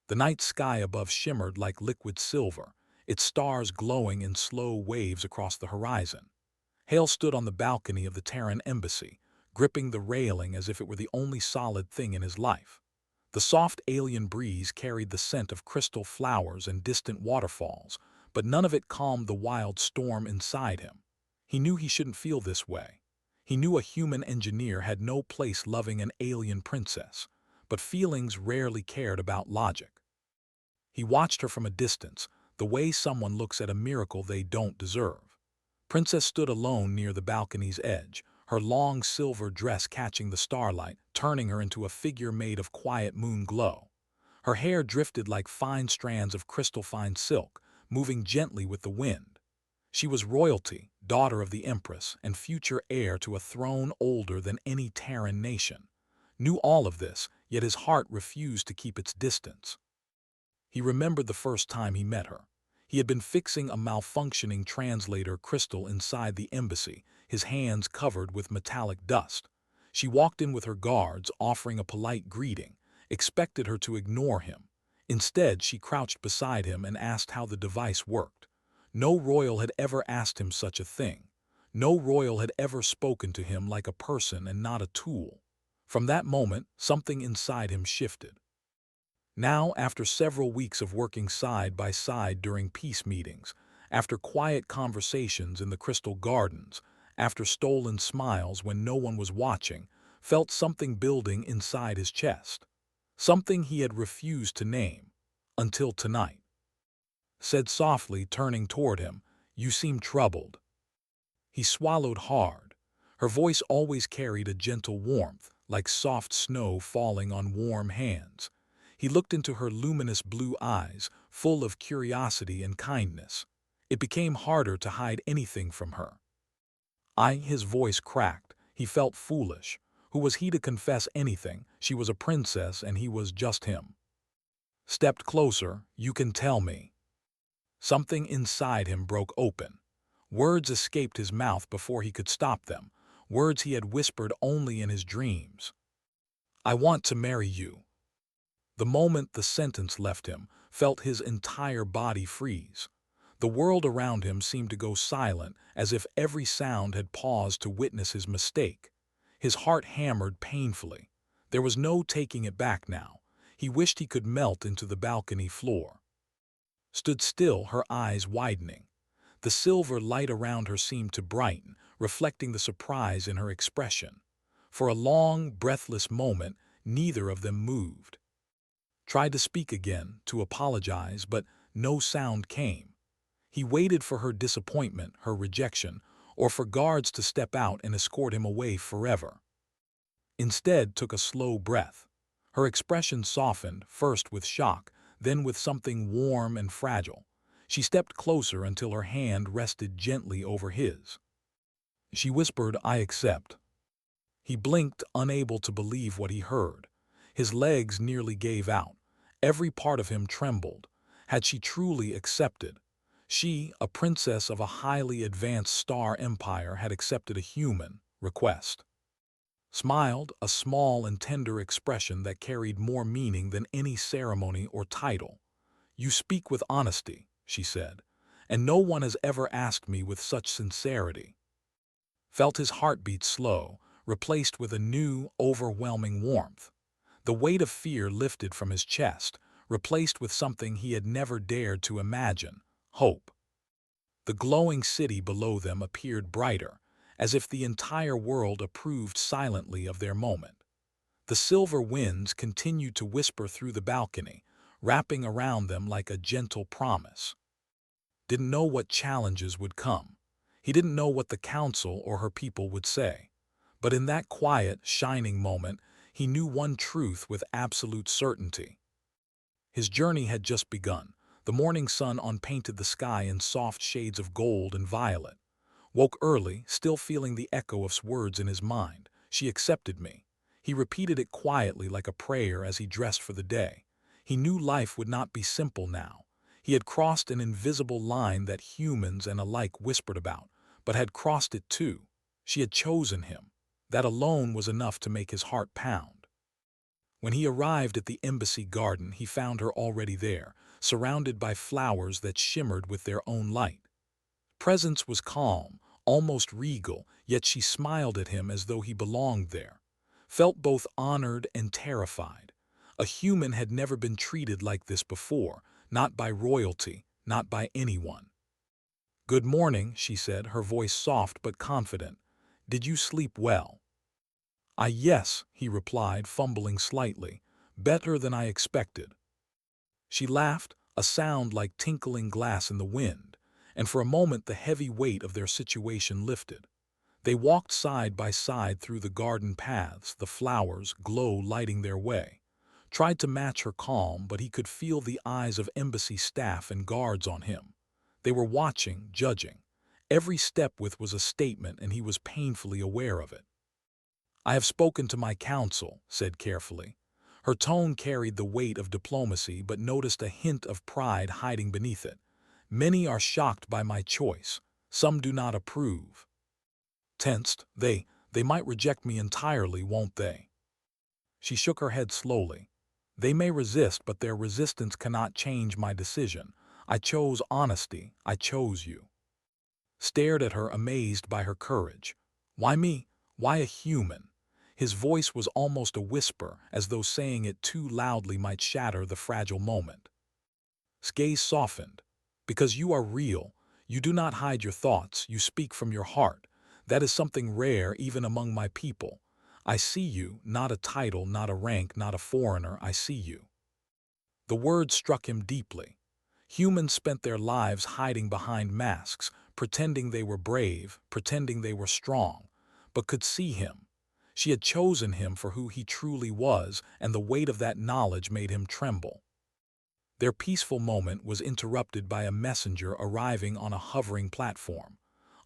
The night sky above shimmered like liquid silver, its stars glowing in slow waves across the horizon. Hale stood on the balcony of the Terran embassy, gripping the railing as if it were the only solid thing in his life. The soft alien breeze carried the scent of crystal flowers and distant waterfalls, but none of it calmed the wild storm inside him. He knew he shouldn't feel this way. He knew a human engineer had no place loving an alien princess, but feelings rarely cared about logic. He watched her from a distance, the way someone looks at a miracle they don't deserve. Princess stood alone near the balcony's edge, her long silver dress catching the starlight, turning her into a figure made of quiet moon glow. Her hair drifted like fine strands of crystal-fine silk, moving gently with the wind. She was royalty, daughter of the Empress, and future heir to a throne older than any Terran nation. Knew all of this, yet his heart refused to keep its distance. He remembered the first time he met her. He had been fixing a malfunctioning translator crystal inside the embassy, his hands covered with metallic dust. She walked in with her guards, offering a polite greeting, expected her to ignore him. Instead, she crouched beside him and asked how the device worked. No royal had ever asked him such a thing. No royal had ever spoken to him like a person and not a tool. From that moment, something inside him shifted. Now, after several weeks of working side by side during peace meetings, after quiet conversations in the Crystal Gardens, after stolen smiles when no one was watching, felt something building inside his chest. Something he had refused to name, until tonight. Said softly, turning toward him, "You seem troubled." He swallowed hard. Her voice always carried a gentle warmth, like soft snow falling on warm hands. He looked into her luminous blue eyes, full of curiosity and kindness. It became harder to hide anything from her. His voice cracked. He felt foolish. Who was he to confess anything? She was a princess and he was just him. Stepped closer. "You can tell me." Something inside him broke open. Words escaped his mouth before he could stop them, words he had whispered only in his dreams. "I want to marry you." The moment the sentence left him, felt his entire body freeze. The world around him seemed to go silent, as if every sound had paused to witness his mistake. His heart hammered painfully. There was no taking it back now. He wished he could melt into the balcony floor. Stood still, her eyes widening. The silver light around her seemed to brighten, reflecting the surprise in her expression. For a long, breathless moment, neither of them moved. Tried to speak again, to apologize, but no sound came. He waited for her disappointment, her rejection, or for guards to step out and escort him away forever. Instead, took a slow breath. Her expression softened, first with shock, then with something warm and fragile. She stepped closer until her hand rested gently over his. She whispered, "I accept." He blinked, unable to believe what he heard. His legs nearly gave out. Every part of him trembled. Had she truly accepted? She, a princess of a highly advanced star empire, had accepted a human request. Smiled, a small and tender expression that carried more meaning than any ceremony or title. "You speak with honesty," she said, "and no one has ever asked me with such sincerity." Felt his heartbeat slow, replaced with a new, overwhelming warmth. The weight of fear lifted from his chest, replaced with something he had never dared to imagine: hope. The glowing city below them appeared brighter, as if the entire world approved silently of their moment. The silver winds continued to whisper through the balcony, wrapping around them like a gentle promise. Didn't know what challenges would come. He didn't know what the council or her people would say. But in that quiet, shining moment, he knew one truth with absolute certainty. His journey had just begun. The morning sun unpainted the sky in soft shades of gold and violet. Woke early, still feeling the echo of words in his mind. "She accepted me." He repeated it quietly like a prayer as he dressed for the day. He knew life would not be simple now. He had crossed an invisible line that humans and alike whispered about, but had crossed it too. She had chosen him. That alone was enough to make his heart pound. When he arrived at the embassy garden, he found her already there, surrounded by flowers that shimmered with their own light. Presence was calm, almost regal, yet she smiled at him as though he belonged there. Felt both honored and terrified. A human had never been treated like this before, not by royalty, not by anyone. "Good morning," she said, her voice soft but confident. "Did you sleep well?" Yes," he replied, fumbling slightly. "Better than I expected." She laughed, a sound like tinkling glass in the wind, and for a moment the heavy weight of their situation lifted. They walked side by side through the garden paths, the flowers, glow lighting their way. Tried to match her calm, but he could feel the eyes of embassy staff and guards on him. They were watching, judging. Every step was a statement, and he was painfully aware of it. "I have spoken to my council," said carefully. Her tone carried the weight of diplomacy, but noticed a hint of pride hiding beneath it. "Many are shocked by my choice. Some do not approve." Tensed, they might reject me entirely, won't they? She shook her head slowly. "They may resist, but their resistance cannot change my decision. I chose honesty. I chose you." Stared at her, amazed by her courage. "Why me? Why a human?" His voice was almost a whisper, as though saying it too loudly might shatter the fragile moment. His gaze softened. "Because you are real. You do not hide your thoughts. You speak from your heart. That is something rare even among my people. I see you, not a title, not a rank, not a foreigner. I see you." The words struck him deeply. Humans spent their lives hiding behind masks, pretending they were brave, pretending they were strong, but could see him. She had chosen him for who he truly was, and the weight of that knowledge made him tremble. Their peaceful moment was interrupted by a messenger arriving on a hovering platform.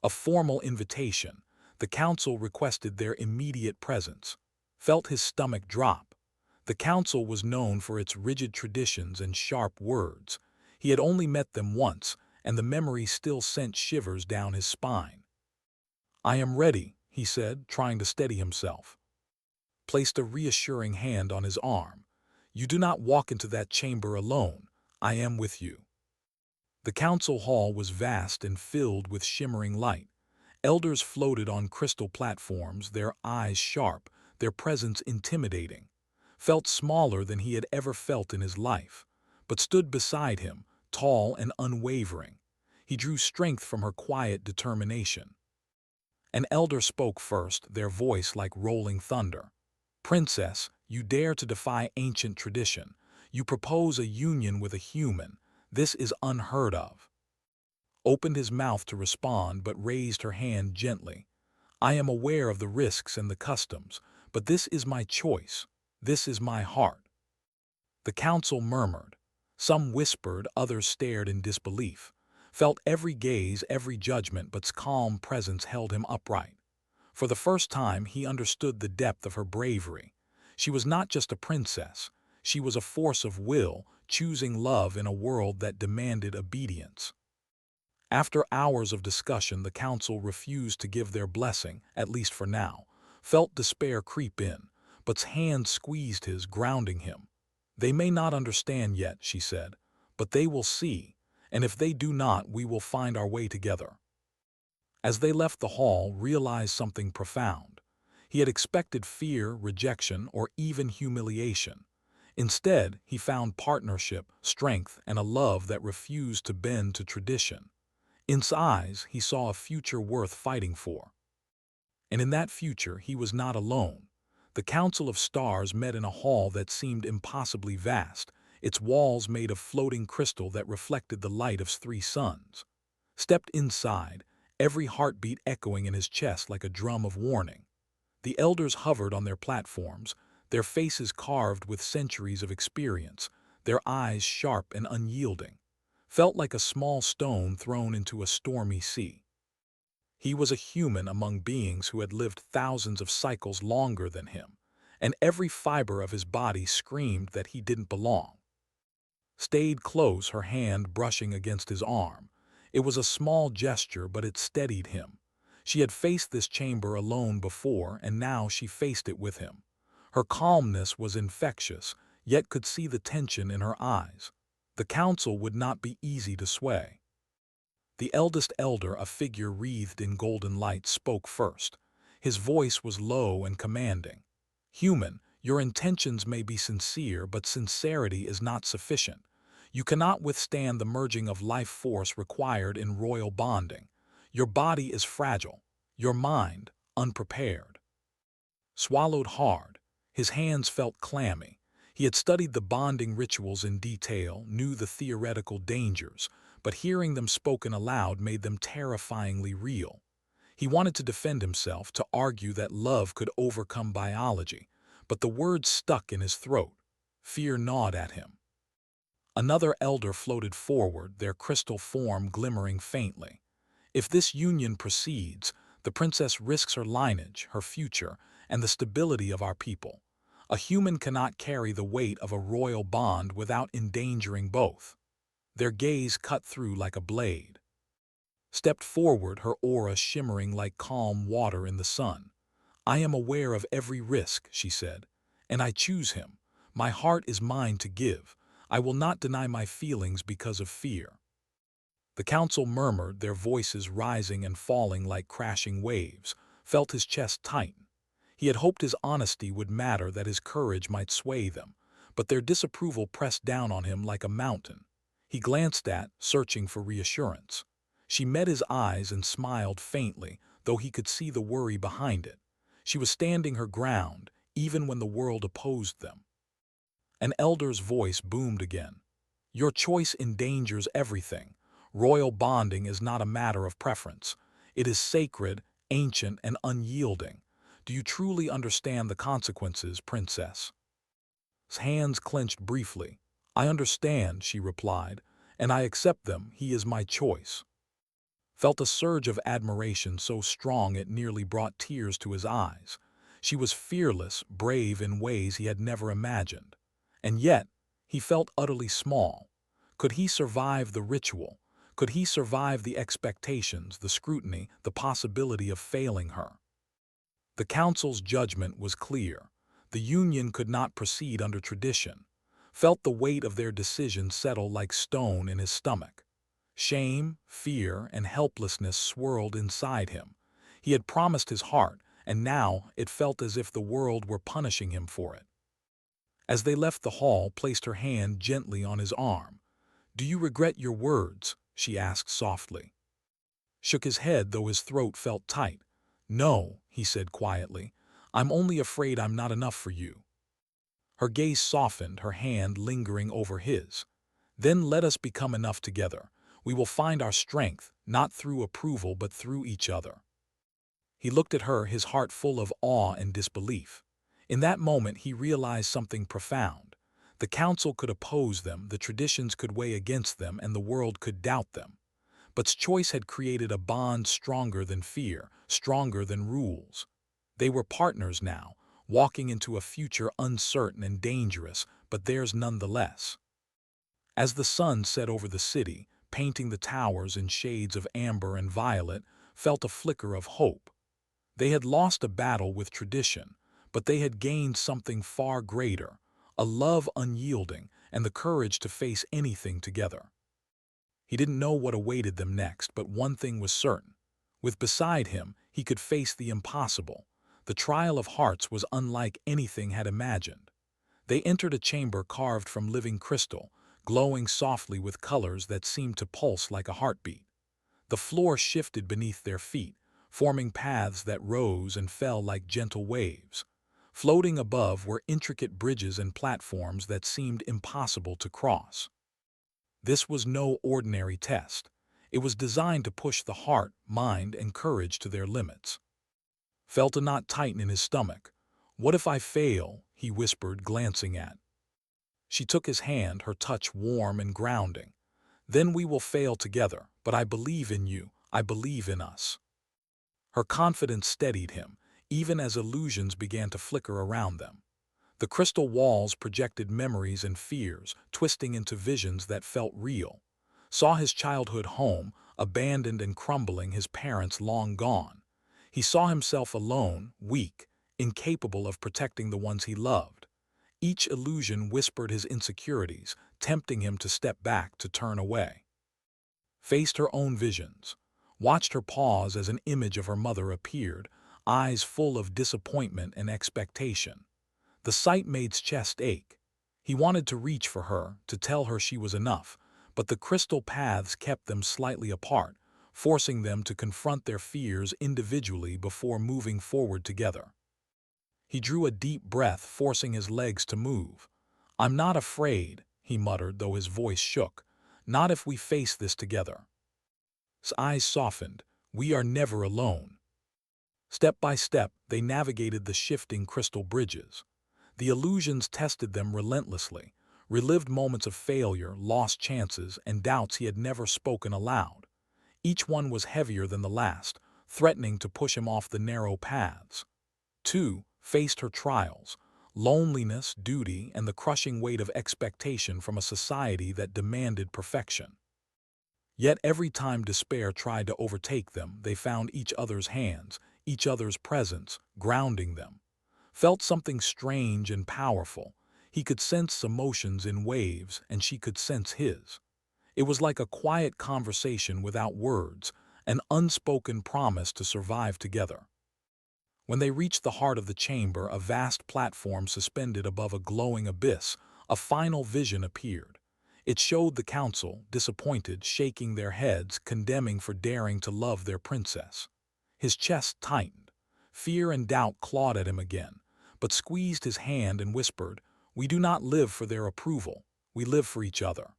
A formal invitation. The council requested their immediate presence. Felt his stomach drop. The council was known for its rigid traditions and sharp words. He had only met them once, and the memory still sent shivers down his spine. "I am ready," he said, trying to steady himself. Placed a reassuring hand on his arm. "You do not walk into that chamber alone. I am with you." The council hall was vast and filled with shimmering light. Elders floated on crystal platforms, their eyes sharp, their presence intimidating. Felt smaller than he had ever felt in his life, but stood beside him, tall and unwavering. He drew strength from her quiet determination. An elder spoke first, their voice like rolling thunder. "Princess, you dare to defy ancient tradition. You propose a union with a human. This is unheard of." Opened his mouth to respond, but raised her hand gently. "I am aware of the risks and the customs, but this is my choice. This is my heart." The council murmured. Some whispered, others stared in disbelief. Felt every gaze, every judgment, but his calm presence held him upright. For the first time, he understood the depth of her bravery. She was not just a princess. She was a force of will, choosing love in a world that demanded obedience. After hours of discussion, the council refused to give their blessing, at least for now. Felt despair creep in, but's hand squeezed his, grounding him. "They may not understand yet," she said, "but they will see, and if they do not, we will find our way together." As they left the hall, realized something profound. He had expected fear, rejection, or even humiliation. Instead, he found partnership, strength, and a love that refused to bend to tradition. In his eyes, he saw a future worth fighting for. And in that future, he was not alone. The Council of Stars met in a hall that seemed impossibly vast, its walls made of floating crystal that reflected the light of 3 suns. Stepped inside, every heartbeat echoing in his chest like a drum of warning. The elders hovered on their platforms, their faces carved with centuries of experience, their eyes sharp and unyielding. Felt like a small stone thrown into a stormy sea. He was a human among beings who had lived thousands of cycles longer than him, and every fiber of his body screamed that he didn't belong. Stayed close, her hand brushing against his arm. It was a small gesture, but it steadied him. She had faced this chamber alone before, and now she faced it with him. Her calmness was infectious, yet could see the tension in her eyes. The council would not be easy to sway. The eldest elder, a figure wreathed in golden light, spoke first. His voice was low and commanding. "Human, your intentions may be sincere, but sincerity is not sufficient. You cannot withstand the merging of life force required in royal bonding. Your body is fragile, your mind unprepared." Swallowed hard, his hands felt clammy. He had studied the bonding rituals in detail, knew the theoretical dangers, but hearing them spoken aloud made them terrifyingly real. He wanted to defend himself, to argue that love could overcome biology, but the words stuck in his throat. Fear gnawed at him. Another elder floated forward, their crystal form glimmering faintly. "If this union proceeds, the princess risks her lineage, her future, and the stability of our people. A human cannot carry the weight of a royal bond without endangering both." Their gaze cut through like a blade. Stepped forward, her aura shimmering like calm water in the sun. "I am aware of every risk," she said, "and I choose him. My heart is mine to give. I will not deny my feelings because of fear." The council murmured, their voices rising and falling like crashing waves, felt his chest tighten. He had hoped his honesty would matter, that his courage might sway them, but their disapproval pressed down on him like a mountain. He glanced searching for reassurance. She met his eyes and smiled faintly, though he could see the worry behind it. She was standing her ground, even when the world opposed them. An elder's voice boomed again. "Your choice endangers everything. Royal bonding is not a matter of preference. It is sacred, ancient, and unyielding. Do you truly understand the consequences, princess?" His hands clenched briefly. "I understand," she replied, "and I accept them. He is my choice." Felt a surge of admiration so strong it nearly brought tears to his eyes. She was fearless, brave in ways he had never imagined. And yet, he felt utterly small. Could he survive the ritual? Could he survive the expectations, the scrutiny, the possibility of failing her? The council's judgment was clear. The union could not proceed under tradition. Felt the weight of their decision settle like stone in his stomach. Shame, fear, and helplessness swirled inside him. He had promised his heart, and now it felt as if the world were punishing him for it. As they left the hall, placed her hand gently on his arm. "Do you regret your words?" she asked softly. Shook his head, though his throat felt tight. "No," he said quietly. "I'm only afraid I'm not enough for you." Her gaze softened, her hand lingering over his. "Then let us become enough together. We will find our strength, not through approval but through each other." He looked at her, his heart full of awe and disbelief. In that moment he realized something profound. The council could oppose them, the traditions could weigh against them, and the world could doubt them. But choice had created a bond stronger than fear, stronger than rules. They were partners now, walking into a future uncertain and dangerous, but theirs nonetheless. As the sun set over the city, painting the towers in shades of amber and violet, felt a flicker of hope. They had lost a battle with tradition, but they had gained something far greater, a love unyielding and the courage to face anything together. He didn't know what awaited them next, but one thing was certain. With beside him, he could face the impossible. The trial of hearts was unlike anything had imagined. They entered a chamber carved from living crystal, glowing softly with colors that seemed to pulse like a heartbeat. The floor shifted beneath their feet, forming paths that rose and fell like gentle waves. Floating above were intricate bridges and platforms that seemed impossible to cross. This was no ordinary test. It was designed to push the heart, mind, and courage to their limits. Felt a knot tighten in his stomach. "What if I fail?" he whispered, glancing at. She took his hand, her touch warm and grounding. "Then we will fail together, but I believe in you, I believe in us." Her confidence steadied him, even as illusions began to flicker around them. The crystal walls projected memories and fears, twisting into visions that felt real. Saw his childhood home, abandoned and crumbling, his parents long gone. He saw himself alone, weak, incapable of protecting the ones he loved. Each illusion whispered his insecurities, tempting him to step back, to turn away. Faced her own visions, watched her pause as an image of her mother appeared, eyes full of disappointment and expectation. The sight made his chest ache. He wanted to reach for her, to tell her she was enough, but the crystal paths kept them slightly apart, forcing them to confront their fears individually before moving forward together. He drew a deep breath, forcing his legs to move. "I'm not afraid," he muttered, though his voice shook. "Not if we face this together." His eyes softened. "We are never alone." Step by step, they navigated the shifting crystal bridges. The illusions tested them relentlessly, relived moments of failure, lost chances, and doubts he had never spoken aloud. Each one was heavier than the last, threatening to push him off the narrow paths. Two faced her trials, loneliness, duty, and the crushing weight of expectation from a society that demanded perfection. Yet every time despair tried to overtake them, they found each other's hands, each other's presence, grounding them. Felt something strange and powerful. He could sense emotions in waves, and she could sense his. It was like a quiet conversation without words, an unspoken promise to survive together. When they reached the heart of the chamber, a vast platform suspended above a glowing abyss, a final vision appeared. It showed the council, disappointed, shaking their heads, condemning for daring to love their princess. His chest tightened. Fear and doubt clawed at him again, but squeezed his hand and whispered, "We do not live for their approval. We live for each other."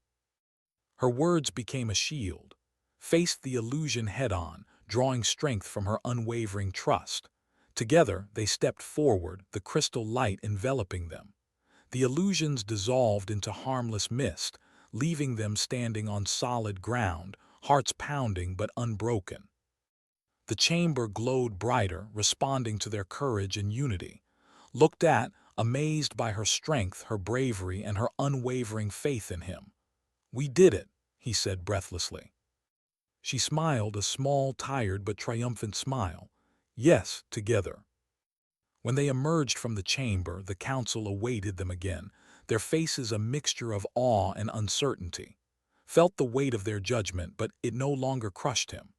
Her words became a shield, faced the illusion head-on, drawing strength from her unwavering trust. Together, they stepped forward, the crystal light enveloping them. The illusions dissolved into harmless mist, leaving them standing on solid ground, hearts pounding but unbroken. The chamber glowed brighter, responding to their courage and unity. Looked at, amazed by her strength, her bravery, and her unwavering faith in him. "We did it," he said breathlessly. She smiled, a small, tired but triumphant smile. "Yes, together." When they emerged from the chamber, the council awaited them again, their faces a mixture of awe and uncertainty. Felt the weight of their judgment, but it no longer crushed him.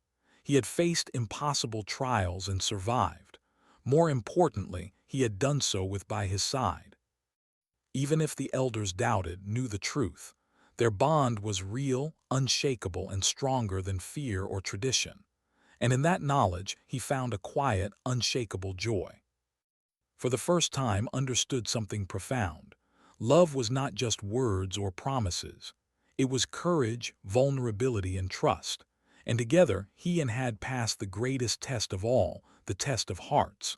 He had faced impossible trials and survived. More importantly, he had done so with by his side. Even if the elders doubted, knew the truth. Their bond was real, unshakable, and stronger than fear or tradition. And in that knowledge, he found a quiet, unshakable joy. For the first time, understood something profound. Love was not just words or promises. It was courage, vulnerability, and trust. And together, he and had passed the greatest test of all, the test of hearts.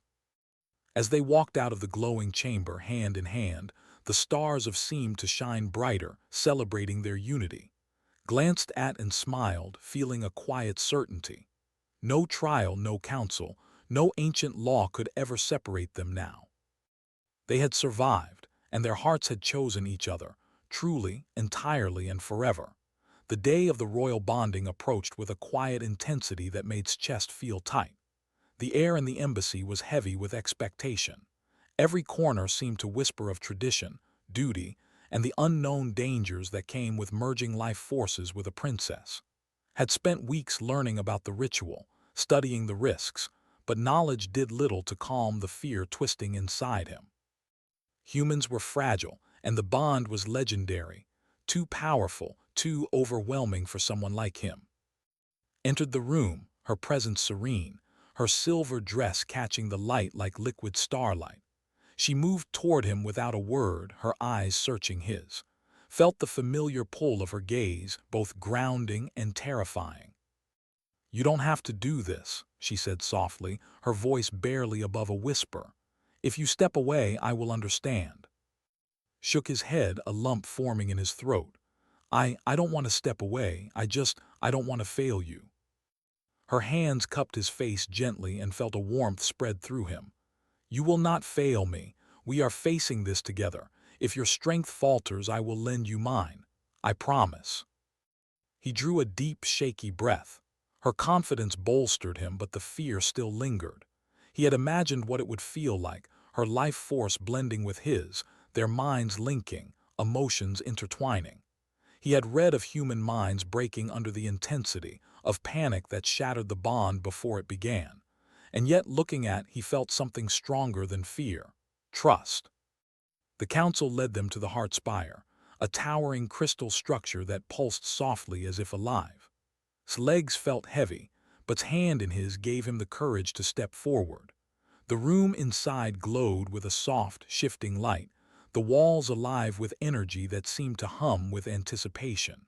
As they walked out of the glowing chamber, hand in hand, the stars of seemed to shine brighter, celebrating their unity. Glanced at and smiled, feeling a quiet certainty. No trial, no counsel, no ancient law could ever separate them now. They had survived, and their hearts had chosen each other, truly, entirely, and forever. The day of the royal bonding approached with a quiet intensity that made his chest feel tight. The air in the embassy was heavy with expectation. Every corner seemed to whisper of tradition, duty, and the unknown dangers that came with merging life forces with a princess. Had spent weeks learning about the ritual, studying the risks, but knowledge did little to calm the fear twisting inside him. Humans were fragile, and the bond was legendary, too powerful, too overwhelming for someone like him. Entered the room, her presence serene, her silver dress catching the light like liquid starlight. She moved toward him without a word, her eyes searching his. Felt the familiar pull of her gaze, both grounding and terrifying. "You don't have to do this," she said softly, her voice barely above a whisper. "If you step away, I will understand." Shook his head, a lump forming in his throat. I don't want to step away, I don't want to fail you." Her hands cupped his face gently and felt a warmth spread through him. "You will not fail me. We are facing this together. If your strength falters, I will lend you mine. I promise." He drew a deep, shaky breath. Her confidence bolstered him, but the fear still lingered. He had imagined what it would feel like, her life force blending with his, their minds linking, emotions intertwining. He had read of human minds breaking under the intensity of panic that shattered the bond before it began. And yet looking at, he felt something stronger than fear: trust. The council led them to the Heart Spire, a towering crystal structure that pulsed softly as if alive. His legs felt heavy, but his hand in his gave him the courage to step forward. The room inside glowed with a soft, shifting light, the walls alive with energy that seemed to hum with anticipation.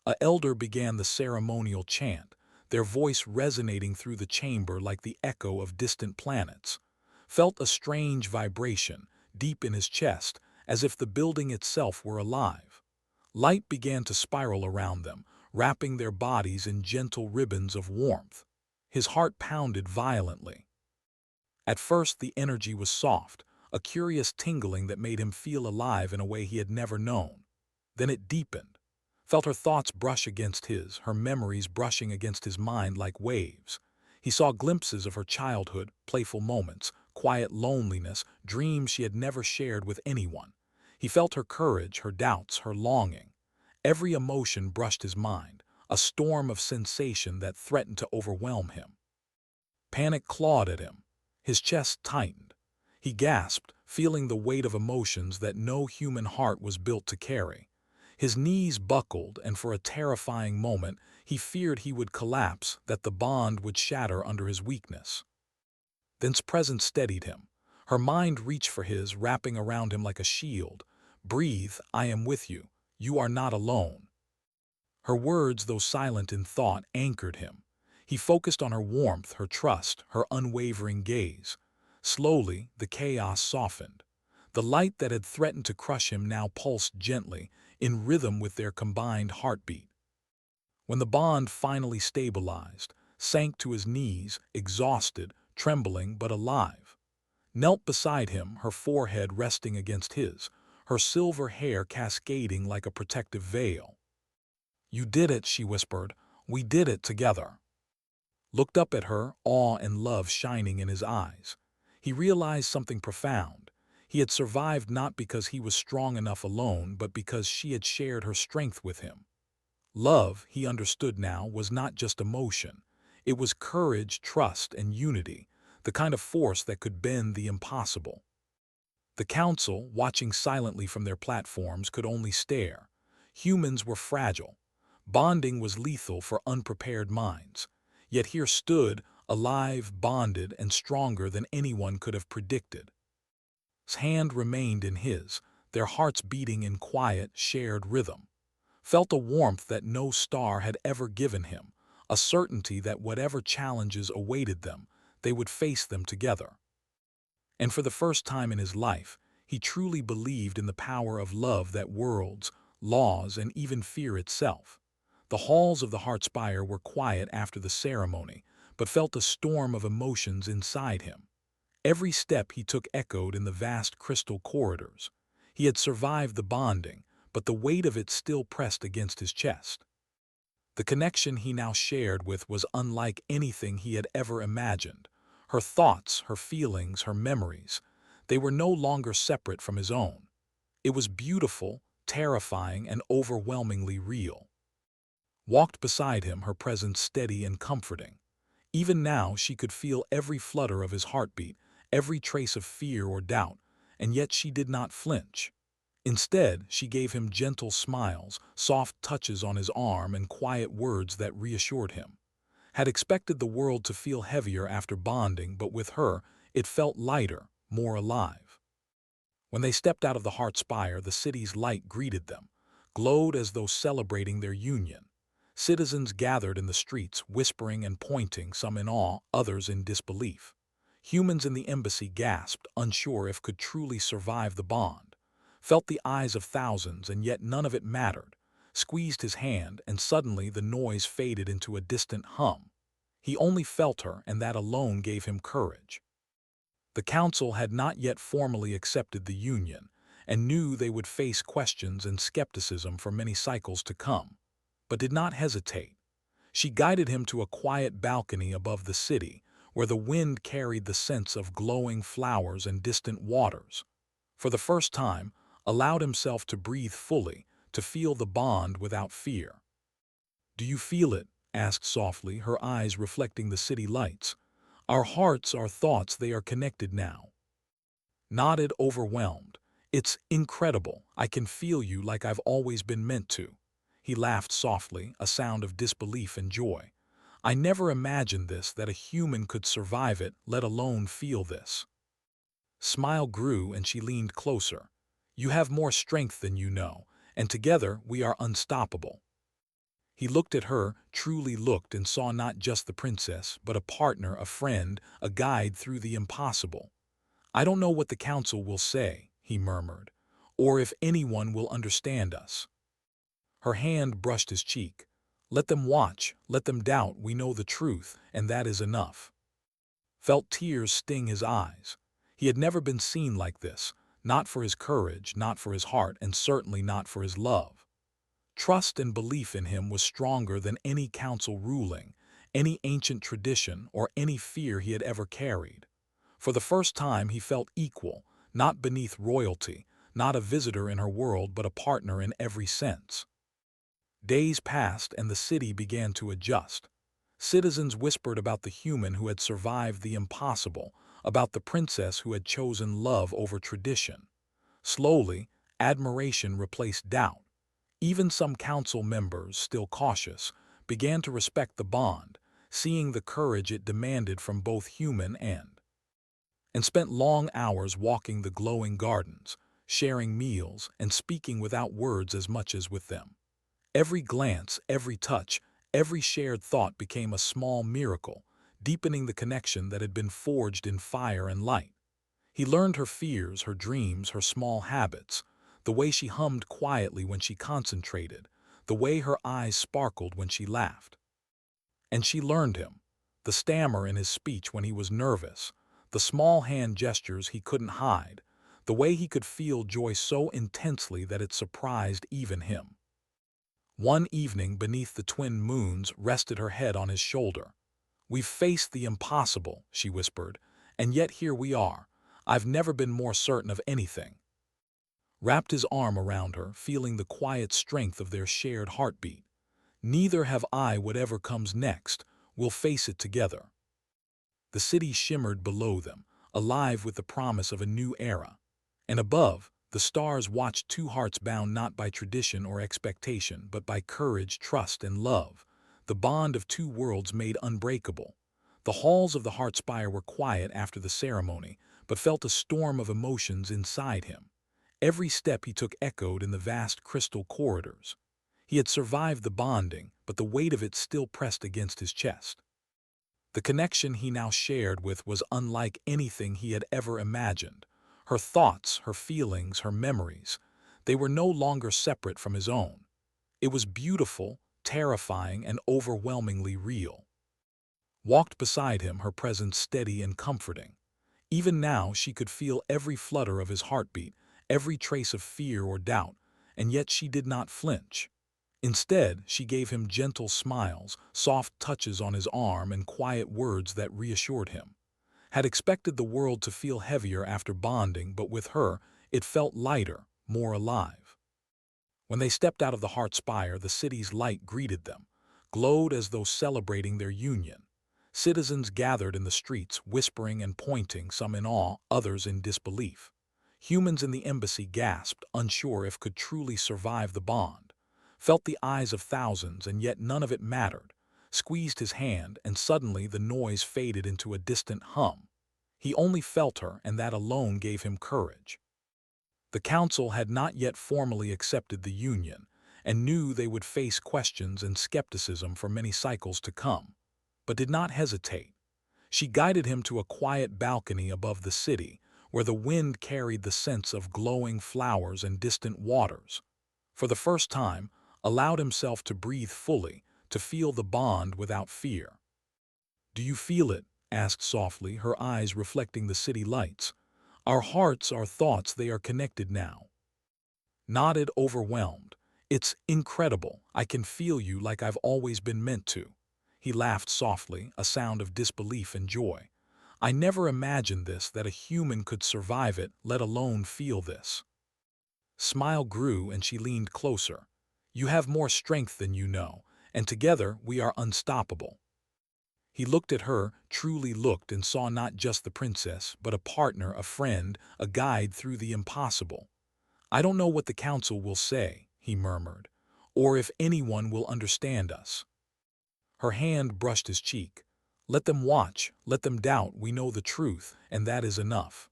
A elder began the ceremonial chant, their voice resonating through the chamber like the echo of distant planets. Felt a strange vibration, deep in his chest, as if the building itself were alive. Light began to spiral around them, wrapping their bodies in gentle ribbons of warmth. His heart pounded violently. At first the energy was soft, a curious tingling that made him feel alive in a way he had never known. Then it deepened. Felt her thoughts brush against his, her memories brushing against his mind like waves. He saw glimpses of her childhood, playful moments, quiet loneliness, dreams she had never shared with anyone. He felt her courage, her doubts, her longing. Every emotion brushed his mind, a storm of sensation that threatened to overwhelm him. Panic clawed at him. His chest tightened. He gasped, feeling the weight of emotions that no human heart was built to carry. His knees buckled, and for a terrifying moment, he feared he would collapse, that the bond would shatter under his weakness. Then's presence steadied him. Her mind reached for his, wrapping around him like a shield. "Breathe, I am with you. You are not alone." Her words, though silent in thought, anchored him. He focused on her warmth, her trust, her unwavering gaze. Slowly, the chaos softened. The light that had threatened to crush him now pulsed gently, in rhythm with their combined heartbeat. When the bond finally stabilized, sank to his knees, exhausted, trembling but alive. Knelt beside him, her forehead resting against his, her silver hair cascading like a protective veil. "You did it," she whispered. "We did it together." Looked up at her, awe and love shining in his eyes. He realized something profound. He had survived not because he was strong enough alone, but because she had shared her strength with him. Love, he understood now, was not just emotion. It was courage, trust, and unity, the kind of force that could bend the impossible. The council, watching silently from their platforms, could only stare. Humans were fragile. Bonding was lethal for unprepared minds. Yet here stood, alive, bonded, and stronger than anyone could have predicted. His hand remained in his, their hearts beating in quiet, shared rhythm. Felt a warmth that no star had ever given him, a certainty that whatever challenges awaited them, they would face them together. And for the first time in his life, he truly believed in the power of love that worlds, laws, and even fear itself. The halls of the Heart Spire were quiet after the ceremony, but felt a storm of emotions inside him. Every step he took echoed in the vast crystal corridors. He had survived the bonding, but the weight of it still pressed against his chest. The connection he now shared with was unlike anything he had ever imagined. Her thoughts, her feelings, her memories, they were no longer separate from his own. It was beautiful, terrifying, and overwhelmingly real. Walked beside him, her presence steady and comforting. Even now she could feel every flutter of his heartbeat, every trace of fear or doubt, and yet she did not flinch. Instead, she gave him gentle smiles, soft touches on his arm, and quiet words that reassured him. Had expected the world to feel heavier after bonding, but with her, it felt lighter, more alive. When they stepped out of the Heart Spire, the city's light greeted them, glowed as though celebrating their union. Citizens gathered in the streets, whispering and pointing, some in awe, others in disbelief. Humans in the embassy gasped, unsure if could truly survive the bond. Felt the eyes of thousands, and yet none of it mattered. Squeezed his hand, and suddenly the noise faded into a distant hum. He only felt her, and that alone gave him courage. The council had not yet formally accepted the union, and knew they would face questions and skepticism for many cycles to come, but did not hesitate. She guided him to a quiet balcony above the city, where the wind carried the scents of glowing flowers and distant waters. For the first time, allowed himself to breathe fully, to feel the bond without fear. "Do you feel it?" asked softly, her eyes reflecting the city lights. "Our hearts, our thoughts, they are connected now." Nodded, overwhelmed. "It's incredible. I can feel you like I've always been meant to." He laughed softly, a sound of disbelief and joy. "I never imagined this, that a human could survive it, let alone feel this." Smile grew and she leaned closer. "You have more strength than you know, and together we are unstoppable." He looked at her, truly looked, and saw not just the princess, but a partner, a friend, a guide through the impossible. "I don't know what the council will say," he murmured, "or if anyone will understand us." Her hand brushed his cheek. "Let them watch, let them doubt, we know the truth, and that is enough." Felt tears sting his eyes. He had never been seen like this, not for his courage, not for his heart, and certainly not for his love. Trust and belief in him was stronger than any council ruling, any ancient tradition, or any fear he had ever carried. For the first time he felt equal, not beneath royalty, not a visitor in her world, but a partner in every sense. Days passed and the city began to adjust. Citizens whispered about the human who had survived the impossible, about the princess who had chosen love over tradition. Slowly, admiration replaced doubt. Even some council members, still cautious, began to respect the bond, seeing the courage it demanded from both human and spent long hours walking the glowing gardens, sharing meals, and speaking without words as much as with them. Every glance, every touch, every shared thought became a small miracle, deepening the connection that had been forged in fire and light. He learned her fears, her dreams, her small habits, the way she hummed quietly when she concentrated, the way her eyes sparkled when she laughed. And she learned him, the stammer in his speech when he was nervous, the small hand gestures he couldn't hide, the way he could feel joy so intensely that it surprised even him. One evening beneath the twin moons rested her head on his shoulder. "We've faced the impossible," she whispered, "and yet here we are. I've never been more certain of anything." Wrapped his arm around her, feeling the quiet strength of their shared heartbeat. "Neither have I whatever comes next. We'll face it together." The city shimmered below them, alive with the promise of a new era. And above, the stars watched two hearts bound not by tradition or expectation, but by courage, trust, and love, the bond of two worlds made unbreakable. The halls of the Heartspire were quiet after the ceremony, but felt a storm of emotions inside him. Every step he took echoed in the vast crystal corridors. He had survived the bonding, but the weight of it still pressed against his chest. The connection he now shared with was unlike anything he had ever imagined. Her thoughts, her feelings, her memories, they were no longer separate from his own. It was beautiful, terrifying, and overwhelmingly real. Walked beside him, her presence steady and comforting. Even now she could feel every flutter of his heartbeat, every trace of fear or doubt, and yet she did not flinch. Instead, she gave him gentle smiles, soft touches on his arm, and quiet words that reassured him. Had expected the world to feel heavier after bonding, but with her, it felt lighter, more alive. When they stepped out of the Heartspire, the city's light greeted them, glowed as though celebrating their union. Citizens gathered in the streets, whispering and pointing, some in awe, others in disbelief. Humans in the embassy gasped, unsure if could truly survive the bond. Felt the eyes of thousands, and yet none of it mattered. Squeezed his hand, and suddenly the noise faded into a distant hum. He only felt her, and that alone gave him courage. The council had not yet formally accepted the union, and knew they would face questions and skepticism for many cycles to come, but did not hesitate. She guided him to a quiet balcony above the city, where the wind carried the scents of glowing flowers and distant waters. For the first time, allowed himself to breathe fully, to feel the bond without fear. "Do you feel it?" asked softly, her eyes reflecting the city lights. "Our hearts, our thoughts, they are connected now." Nodded, overwhelmed. "It's incredible. I can feel you like I've always been meant to." He laughed softly, a sound of disbelief and joy. I never imagined this, that a human could survive it, let alone feel this. Smile grew and she leaned closer. You have more strength than you know, and together we are unstoppable. He looked at her, truly looked, and saw not just the princess, but a partner, a friend, a guide through the impossible. I don't know what the council will say, he murmured, or if anyone will understand us. Her hand brushed his cheek. Let them watch, let them doubt, we know the truth, and that is enough.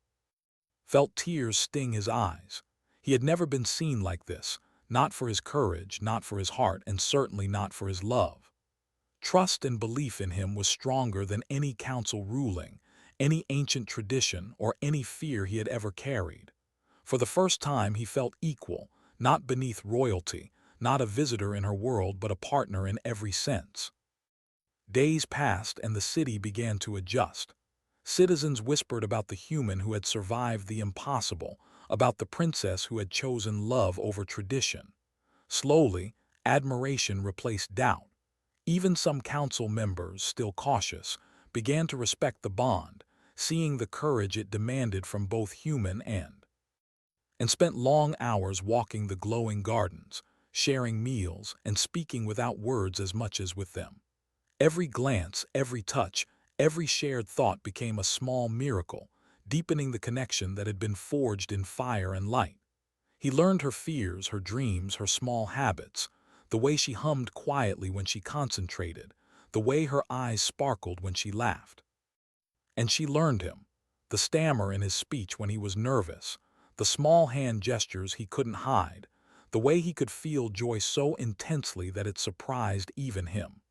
Felt tears sting his eyes. He had never been seen like this, not for his courage, not for his heart, and certainly not for his love. Trust and belief in him was stronger than any council ruling, any ancient tradition, or any fear he had ever carried. For the first time he felt equal, not beneath royalty, not a visitor in her world, but a partner in every sense. Days passed and the city began to adjust. Citizens whispered about the human who had survived the impossible, about the princess who had chosen love over tradition. Slowly, admiration replaced doubt. Even some council members, still cautious, began to respect the bond, seeing the courage it demanded from both human and spent long hours walking the glowing gardens, sharing meals, and speaking without words as much as with them. Every glance, every touch, every shared thought became a small miracle, deepening the connection that had been forged in fire and light. He learned her fears, her dreams, her small habits, the way she hummed quietly when she concentrated, the way her eyes sparkled when she laughed. And she learned him, the stammer in his speech when he was nervous, the small hand gestures he couldn't hide, the way he could feel joy so intensely that it surprised even him.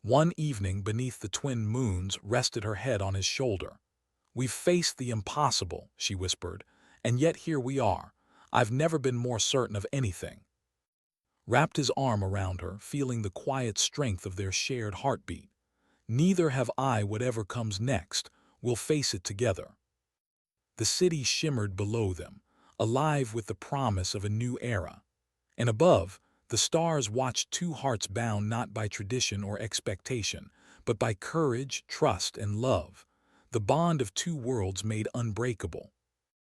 One evening beneath the twin moons rested her head on his shoulder. We've faced the impossible, she whispered, and yet here we are. I've never been more certain of anything. Wrapped his arm around her, feeling the quiet strength of their shared heartbeat. Neither have I. Whatever comes next, we'll face it together. The city shimmered below them, alive with the promise of a new era. And above, the stars watched two hearts bound not by tradition or expectation, but by courage, trust, and love, the bond of two worlds made unbreakable.